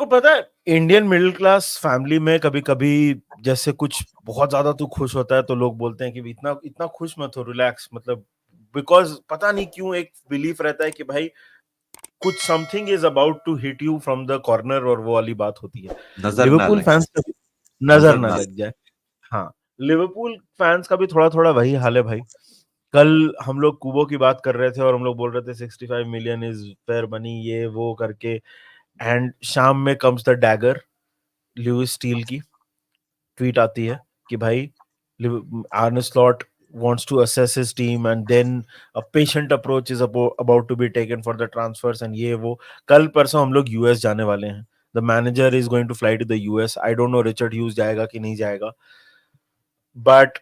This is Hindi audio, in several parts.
को पता है इंडियन मिडिल क्लास फैमिली में कभी कभी जैसे कुछ बहुत ज्यादा तू खुश होता है तो लोग बोलते हैं कि इतना इतना खुश मत हो, रिलैक्स, मतलब बिकॉज पता नहीं क्यों एक बिलीफ रहता है कि भाई कुछ something is about to hit you from the corner, और वो वाली बात होती है। नजर ना लिवरपूल लग फैंस जाए, का भी नजर नजर ना ना लग जाए। हाँ, लिवरपूल फैंस का भी थोड़ा थोड़ा वही हाल है भाई। कल हम लोग कुबो की बात कर रहे थे और हम लोग बोल रहे थे 65 मिलियन इज फेयर मनी, ये वो करके, एंड शाम में comes the dagger, Lewis Steele की ट्वीट आती है कि भाई Arne Slot wants to assess his team and then a patient approach is about to be taken for the transfers and ये वो। कल परसों हम लोग यूएस जाने वाले हैं। The manager is going to fly to the US. I don't know Richard huge जाएगा कि नहीं जाएगा, बट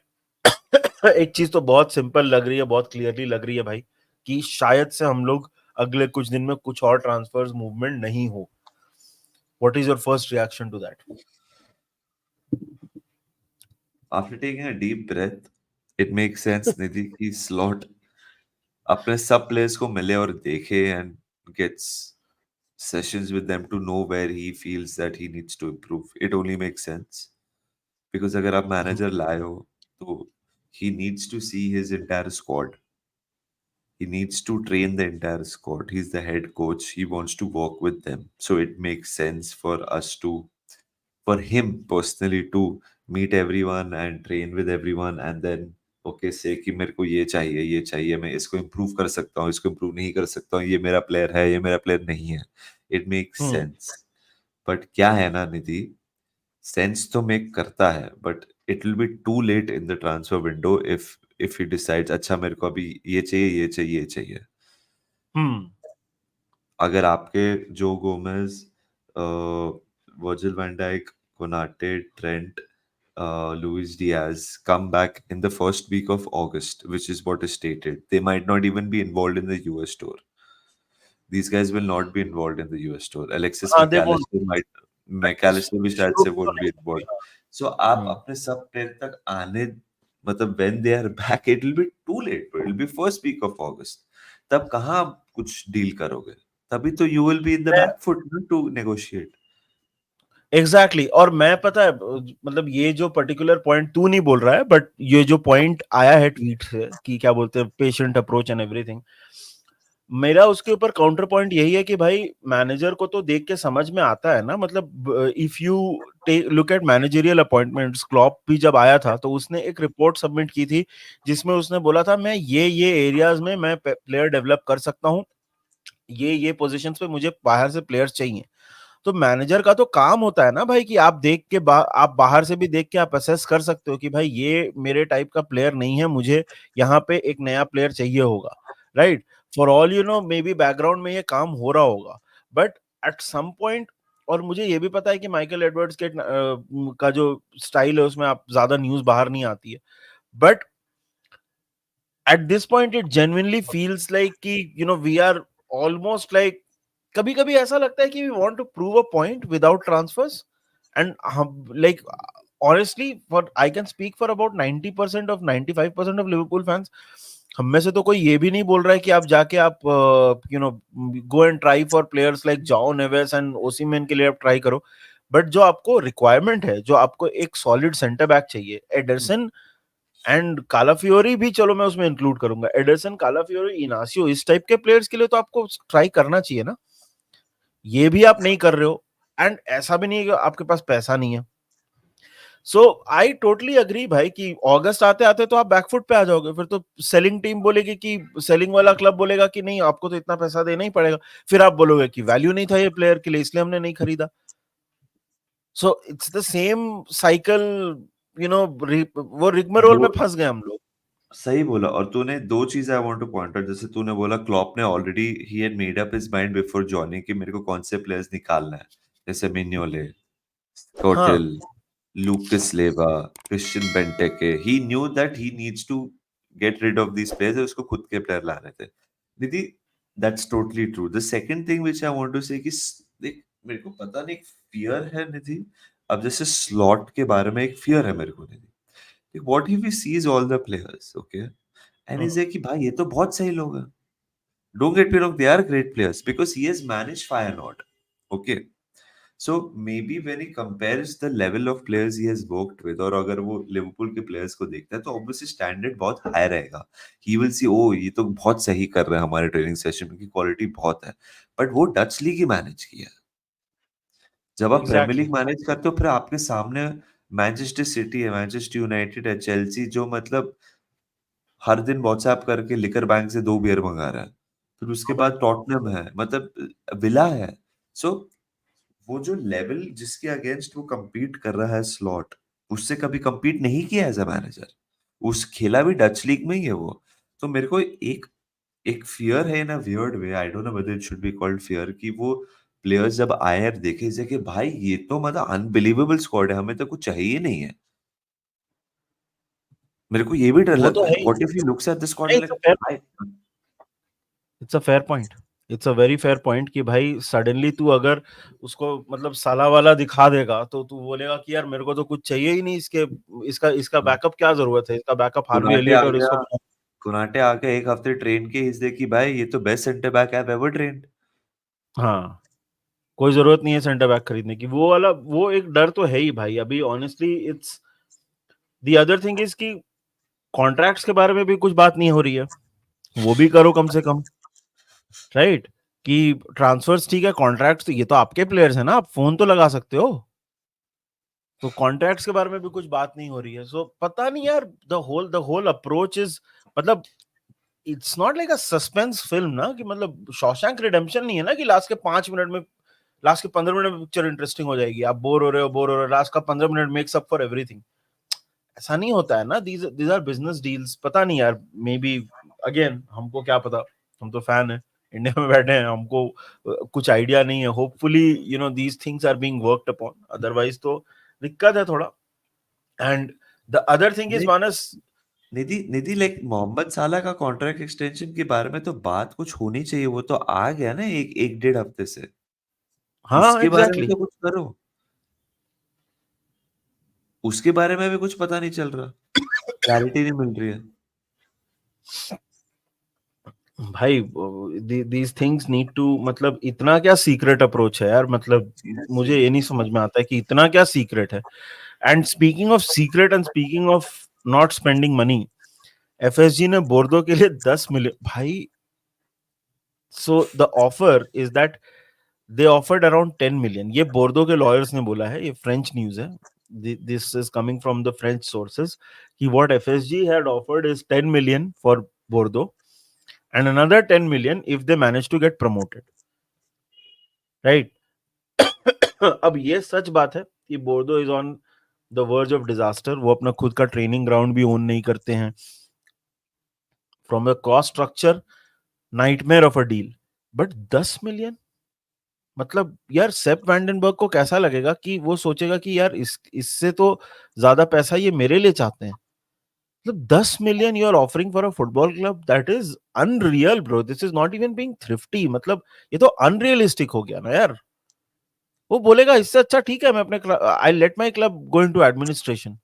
एक चीज तो बहुत सिंपल लग रही है, बहुत क्लियरली लग रही है भाई, कि शायद से हम लोग अगले कुछ दिन में कुछ और ट्रांसफर्स मूवमेंट नहीं हो। What is your first reaction to that? After taking a deep breath, it makes sense Nidhi की स्लॉट अपने सब प्लेयर्स को मिले और देखे and gets sessions with them to know where he feels that he needs to improve. It only makes sense because अगर आप मैनेजर लाए हो तो he needs to see his entire squad. He needs to train the entire squad. He's the head coach. He wants to work with them. So it makes sense for us to, for him personally, to meet everyone and train with everyone and then okay say कि मेरे को ये चाहिए, मैं इसको improve कर सकता हूँ, इसको improve नहीं कर सकता हूँ, ये मेरा player है, ये मेरा player नहीं है. It makes sense. But क्या है ना निधि, सेंस तो मेक करता है but it will be too late in the transfer window if he decides अच्छा मेरे को अभी ये चाहिए ये चाहिए ये चाहिए. अगर आपके जो Gomez, Virgil van Dijk, Konate, Trent, Luis Diaz come back in the first week of August, which is what is stated. They might not even be involved in the US tour. These guys will not be involved in the US tour. Alexis हाँ, they won't, McAllister might, McAllister भी शायद से won't be involved. So आप हम्म, अपने सब प्लेयर तक आने, मतलब when they are back, it will be too late. It will be first week of August. तब कहाँ आप कुछ डील करोगे? तभी तो you will be in the मैं back foot to negotiate. Exactly exactly, और मैं पता है मतलब ये जो पर्टिकुलर पॉइंट तू नहीं बोल रहा है, बट ये जो पॉइंट आया है ट्वीट से कि क्या बोलते हैं पेशेंट अप्रोच एंड एवरीथिंग, मेरा उसके ऊपर काउंटर पॉइंट यही है कि भाई मैनेजर को तो देख के समझ में आता है ना, मतलब if you look at managerial appointments, Klopp भी जब आया था तो उसने एक रिपोर्ट सबमिट की थी जिसमें उसने बोला था मैं ये एरियाज में मैं प्लेयर डेवलप कर सकता हूँ, ये पोजीशंस पे मुझे बाहर से प्लेयर्स चाहिए। तो मैनेजर का तो काम होता है ना भाई कि आप देख के आप बाहर से भी देख के आप असेस कर सकते हो कि भाई ये मेरे टाइप का प्लेयर नहीं है, मुझे यहाँ पे एक नया प्लेयर चाहिए होगा, right? For all you know may be background में ये काम हो रहा होगा, बट एट सम पॉइंट, और मुझे ये भी पता है कि माइकल एडवर्ड्स के का जो स्टाइल है उसमें आप ज्यादा न्यूज बाहर नहीं आती है, but at this point it genuinely feels like कि वी आर ऑलमोस्ट लाइक, कभी कभी ऐसा लगता है कि we want to prove a point without transfers, and हम like honestly for I can speak for about 90% of 95% of Liverpool fans, हम में से तो कोई ये भी नहीं बोल रहा है कि आप जाके आप go and try for players like जाओ नेवेस एंड ओसीमेन के लिए आप ट्राई करो, बट जो आपको रिक्वायरमेंट है, जो आपको एक सॉलिड सेंटर बैक चाहिए, एडरसन एंड कालाफियोरी भी, चलो मैं उसमें इंक्लूड करूंगा, एडरसन, कालाफियोरी, इनासियो, इस टाइप के प्लेयर्स के लिए तो आपको ट्राई करना चाहिए ना, ये भी आप नहीं कर रहे हो, एंड ऐसा भी नहीं है कि आपके पास पैसा नहीं है। सो आई टोटली अग्री भाई कि अगस्त आते आते तो आप बैकफुट पे आ जाओगे, फिर तो सेलिंग टीम बोलेगी कि, सेलिंग वाला क्लब बोलेगा कि नहीं आपको तो इतना पैसा देना ही पड़ेगा, फिर आप बोलोगे कि वैल्यू नहीं था ये प्लेयर के लिए इसलिए हमने नहीं खरीदा। So it's the same cycle, you know, वो रिगमरोल दो में फंस गए हम लोग। सही बोला. और तूने दो चीजें I want two point out. जैसे तूने बोला क्लॉप ने already he had made up his mind before joining कि मेरे को कौन से प्लेयर्स निकालना है. जैसे मिन्योले, हाँ, Scotel, Lucas Leiva, Christian Benteke. He knew that he needs to get rid of these players. और उसको खुद के प्लेयर लाने थे. निधि, that's totally true. The second thing which I want to say कि देख, मेरे को पता नहीं, एक फियर है निधि. अब जैसे स्लॉट के बारे में एक फियर है मेरे को निधि. What if he sees all the players, okay? And he's like कि भाई ये तो बहुत सही लोग हैं. Don't get me wrong, they are great players because he has managed Feyenoord. Okay. So maybe when he compares the level of players he has worked with, और अगर वो लिवरपूल के प्लेयर्स को देखता है तो ऑब्वियसली स्टैंडर्ड बहुत हाई रहेगा. ही विल सी, ओ ये तो बहुत सही कर रहे हैं हमारे ट्रेनिंग सेशन में, की क्वालिटी बहुत है. बट वो डच लीग ही मैनेज किया है. जब आप प्रीमियर एग्जैक्टली लीग मैनेज करते हो, फिर आपके सामने मैनचेस्टर सिटी है, मैनचेस्टर यूनाइटेड है, चेल्सी, जो मतलब हर दिन व्हाट्सएप करके लिकर बैंक से 2 बियर मंगा रहा है. फिर उसके बाद टॉटनहम है, मतलब विला है. सो वो जो लेवल जिसके अगेंस्ट वो compete कर रहा है स्लॉट, उससे कभी compete नहीं किया एज अ मैनेजर. उस खेला भी डच लीग में ही है वो. तो मेरे को एक एक फियर है in a weird way, I don't know whether it should be called fear, कि वो प्लेयर्स जब आए और देखे इसे कि भाई ये तो मतलब अनबिलीवेबल स्क्वाड है, हमें तो कुछ चाहिए नहीं है. मेरे को ये भी डर वो तो लगता है, है ही. What if he looks at the squad नहीं, लाइक भाई. It's a fair point. It's a very fair point कि भाई सडनली तू अगर उसको मतलब साला वाला दिखा देगा तो तू बोलेगा कि यार मेरे को तो कुछ चाहिए ही नहीं इसके, इसका इसका बैकअप क्या जरूरत है, इसका बैकअप हार्वी कुनाटे आ एलियट और गया, इसको बना. कुनाटे आके एक हफ्ते ट्रेन के इस दे कि भाई ये तो बेस्ट सेंटर बैक है एवर ट्रेन्ड. हाँ, कोई जरूरत नहीं है सेंटर बैक खरीदने की. वो वाला वो एक डर तो है ही भाई अभी. Honestly it's the other thing is कि कॉन्ट्रैक्ट्स के बारे में भी कुछ बात नहीं हो रही है. वो भी करो कम से कम, राइट? कि ट्रांसफर्स ठीक है, कॉन्ट्रैक्ट्स ये तो आपके प्लेयर्स हैं ना, आप फोन तो लगा सकते हो. तो कॉन्ट्रैक्ट्स के बारे में भी कुछ बात नहीं हो रही है. सो पता नहीं यार, द होल अप्रोच इज मतलब it's not like a suspense film ना, कि मतलब शॉशैंक रिडेम्पशन नहीं है ना कि लास्ट के 5 मिनट में, लास्ट के 15 मिनट में पिक्चर इंटरेस्टिंग हो जाएगी. आप बोर हो रहे हो, लास्ट का 15 minute makes up for everything. ऐसा नहीं होता है ना. These these are business deals. पता नहीं यार, मे बी अगेन हमको क्या पता. हम तो फैन है, इंडिया में बैठे हैं, हमको कुछ आइडिया नहीं है. Hopefully these things are being worked upon, otherwise तो दिक्कत है थोड़ा. And the other thing is नहीं, मानस. निधि निधि लाइक मोहम्मद साला का कॉन्ट्रैक्ट एक्सटेंशन के बारे में तो बात कुछ होनी चाहिए. वो तो आ गया ना एक एक डेढ़ हफ्ते से. हाँ उसके बारे में एग्जैक्टली. तो कुछ करो. उसके बारे में भी कुछ पता नहीं चल रहा, क्लैरिटी नहीं मिल रही है. भाई दीज थिंग्स नीड टू, मतलब इतना क्या सीक्रेट अप्रोच है यार. मतलब सीरियसली. मुझे ये नहीं समझ में आता है कि इतना क्या सीक्रेट है. And speaking of secret and speaking of not spending money, FSG ने बोर्डो के लिए 10 मिलियन भाई. So the offer is that they offered around 10 million. ये बोर्डो के लॉयर्स ने बोला है, ये फ्रेंच न्यूज है. This is coming from the French sources कि what FSG had offered is 10 million for Bordeaux and another 10 million if they manage to get promoted, right? अब ये सच बात है कि बोर्डो is on the verge of disaster. वो अपना खुद का ट्रेनिंग ग्राउंड भी ओन नहीं करते हैं. From the cost structure, nightmare of a deal. But 10 million, मतलब यार सेप वैंडनबर्ग को कैसा लगेगा कि वो सोचेगा कि यार इससे तो ज्यादा पैसा ये मेरे लिए चाहते हैं. मतलब 10 million you are offering for a football club, that is unreal bro. This is not even being thrifty. मतलब ये तो अनरियलिस्टिक हो गया ना यार. वो बोलेगा इससे अच्छा ठीक है, मैं अपने I let my club go into administration.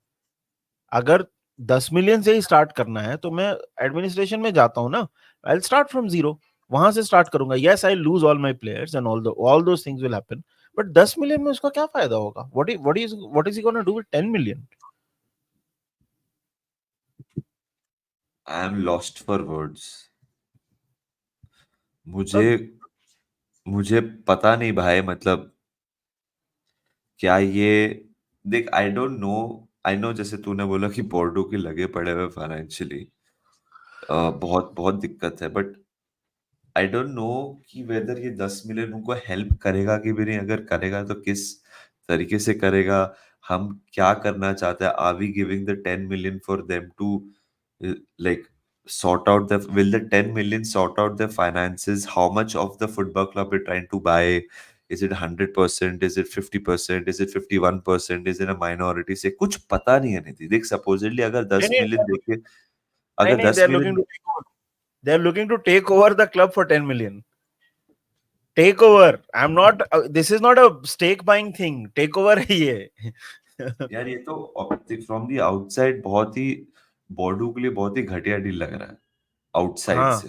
अगर 10 मिलियन से ही स्टार्ट करना है तो मैं एडमिनिस्ट्रेशन में जाता हूँ ना. आई स्टार्ट फ्रॉम जीरो, वहां से स्टार्ट करूंगा. Yes, I lose all my players and all those things will happen. But 10 million में उसका क्या फायदा होगा? What is he gonna do with 10 million? I am lost for words. मुझे तब मुझे पता नहीं भाई, मतलब क्या ये, देख आई डोंट नो. आई नो जैसे तूने बोला कि बोर्डो के लगे पड़े हुए फाइनेंशियली, बहुत बहुत दिक्कत है. बट आई डोंट नो कि वेदर ये 10 मिलियन उनको हेल्प करेगा कि भी नहीं. अगर करेगा तो किस तरीके से करेगा. हम क्या करना चाहते हैं, are we giving the 10 million for them to like sort out the, will the 10 million sort out the finances? How much of the football club we're trying to buy? Is it 100%? Is it 50%? Is it 51%? Is it a minority? से कुछ पता नहीं है निधि. देख supposedly अगर नहीं 10 नहीं मिलियन देखे, नहीं अगर नहीं, 10 million, they are looking to take over the club for 10 million. Take over. I am not, this is not a stake buying thing. Take over है ये. यार ये तो फ्रॉम द आउटसाइड बहुत ही, बॉर्डू के लिए बहुत ही घटिया डील लग रहा है आउटसाइड हाँ, से.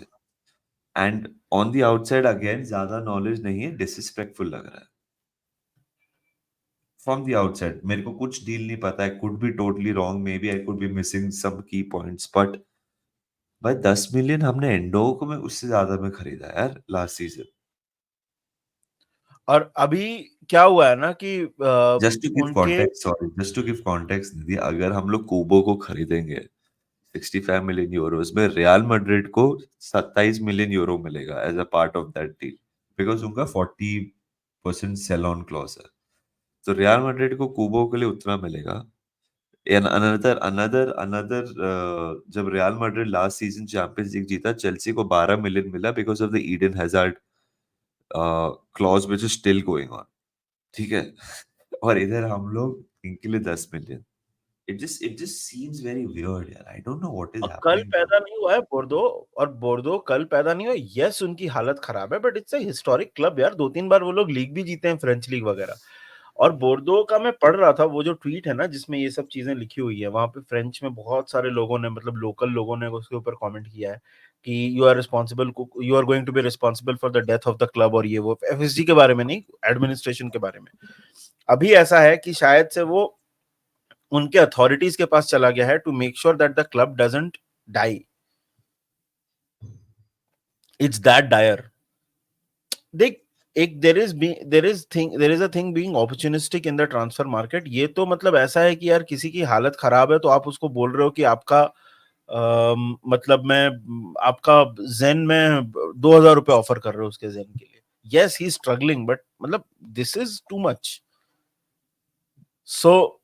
And on the outside again ज्यादा नॉलेज नहीं है, डिसरिस्पेक्टफुल लग रहा है. from the outside, मेरे को कुछ डील नहीं पता है, could be totally wrong, maybe I could be missing some key points, but भाई 10 मिलियन हमने एंडो को में उससे ज्यादा में खरीदा यार लास्ट सीजन। और अभी क्या हुआ है ना कि जस्ट टू गिव उनके context, sorry, just to give context Nidhi, अगर हम लोग कोबो को खरीदेंगे 65 मिलियन यूरोस में, रियल मैड्रिड को 27 मिलियन यूरो मिलेगा as a part of that deal, because उनका 40% सेल ऑन क्लॉज है। तो रियल मैड्रिड को कोबो के लिए उतना मिलेगा। एंड अनदर जब real Madrid last season champions league जीता, चेल्सी को 12 मिलियन मिला because of the Eden hazard clause which is still going on, ठीक है। और इधर हम लोग इनके लिए 10 million, it just seems very weird यार, I don't know what is और कल happening to पैदा नहीं हुआ है बोर्दो, और बोर्दो कल पैदा नहीं हुआ। यस उनकी हालत खराब है, but it's a historic club यार, 2-3 बार वो लोग लीग भी जीते हैं, फ्रेंच लीग वगैरह। और बोर्दो का मैं पढ़ रहा था वो जो ट्वीट है ना जिसमें ये सब चीजें लिखी हुई है, वहां पे फ्रेंच में बहुत सारे लोगों ने, मतलब लोकल लोगों ने उसके ऊपर कमेंट किया है कि you are going to be responsible for the death of the club, और ये वो एफएसजी के बारे में नहीं, एडमिनिस्ट्रेशन के बारे में। अभी ऐसा है कि शायद से वो उनके अथॉरिटीज के पास चला गया है to make sure that the club doesn't die. It's that dire. देख, एक there is a thing being opportunistic in the transfer market. ये तो मतलब ऐसा है कि यार किसी की हालत खराब है तो आप उसको बोल रहे हो कि आपका मतलब मैं आपका जेन में 2,000 रुपए ऑफर कर रहे हो उसके जेन के लिए। Yes he is struggling, but मतलब this is too much. So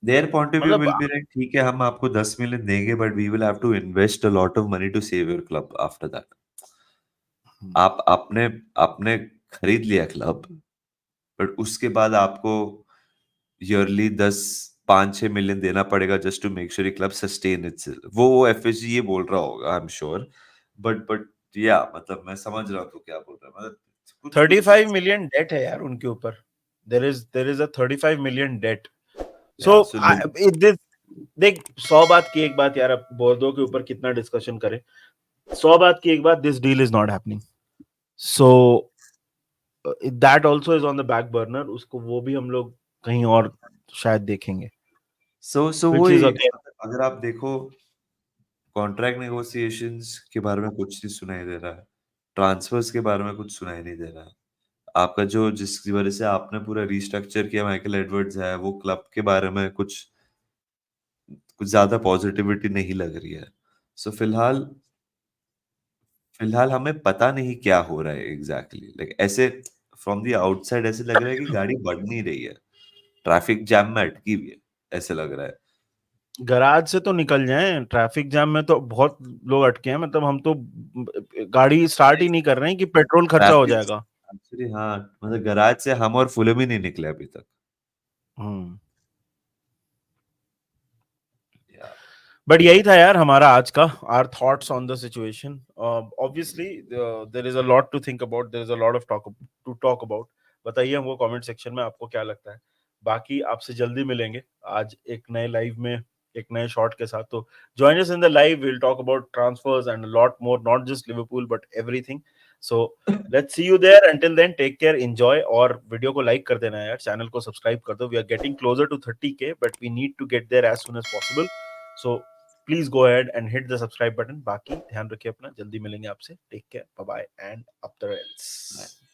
their point of view मतलब will be like, ठीक है हम आपको 10 मिलियन देंगे, but we will have to invest a lot of money to save your club after that। आप आपने आपने खरीद लिया क्लब, बट उसके बाद आपको ईयरली 5-6 मिलियन देना पड़ेगा just to make sure club sustain itself. वो एफएसजी ये बोल रहा होगा, आई एम श्योर, बट या मतलब मैं समझ रहा हूँ तो क्या बोल रहा है, मतलब कुछ कुछ 35 मिलियन डेट है यार उनके ऊपर। There is a 35 million debt. या सो सो दिस, देख 100 बात की एक बात यार, अब बोर्डो के ऊपर कितना डिस्कशन करें। 100 बात की एक बात, this deal is not happening. So that also is on the back burner, उसको वो भी हम लोग कहीं और शायद देखेंगे। सो व्हिच वही इज अगेन अगर आप देखो कॉन्ट्रैक्ट नेगोशिएशंस के बारे में कुछ नहीं सुनाई दे रहा है, ट्रांसफर्स के बारे में कुछ सुनाई नहीं दे रहा है। आपका जो जिसकी वजह से आपने पूरा रीस्ट्रक्चर किया माइकल एडवर्ड्स है, वो क्लब के बारे में कुछ कुछ ज्यादा पॉजिटिविटी नहीं लग रही है। सो फिलहाल हमें पता नहीं क्या हो रहा है एग्जैक्टली, लाइक ऐसे फ्रॉम द आउटसाइड ऐसे लग रहा है कि गाड़ी बढ़ नहीं रही है, ट्रैफिक जैम में अटकी हुई है, ऐसे लग रहा है। गराज से तो निकल जाएं, ट्रैफिक जाम में तो बहुत लोग अटके हैं। मतलब हम तो गाड़ी स्टार्ट ही नहीं कर रहे हैं कि पेट्रोल खर्चा हो ट्रैफिक जाएगा। एक्चुअली, हाँ, मतलब गैराज से हम और फुलम ही नहीं निकले अभी तक। हम्म। या बट यही था यार हमारा आज का our thoughts on the situation. Obviously there is a lot to think about, there is a lot of talk about. बताइए हमको कमेंट सेक्शन में आपको क्या लगता है। बाकी आपसे जल्दी मिलेंगे आज एक नए लाइव में, एक नए शॉट के साथ। तो join us in the live, will talk about transfers and lot more, not just Liverpool but everything. So let's see you there, until then take care, enjoy. और वीडियो को लाइक कर देना यार, चैनल को सब्सक्राइब कर दो। We are getting closer to 30K but we need to get there as soon as possible. So please go ahead and hit the subscribe button. बाकी ध्यान रखिए अपना, जल्दी मिलेंगे आपसे। Take care, bye bye and up the rails.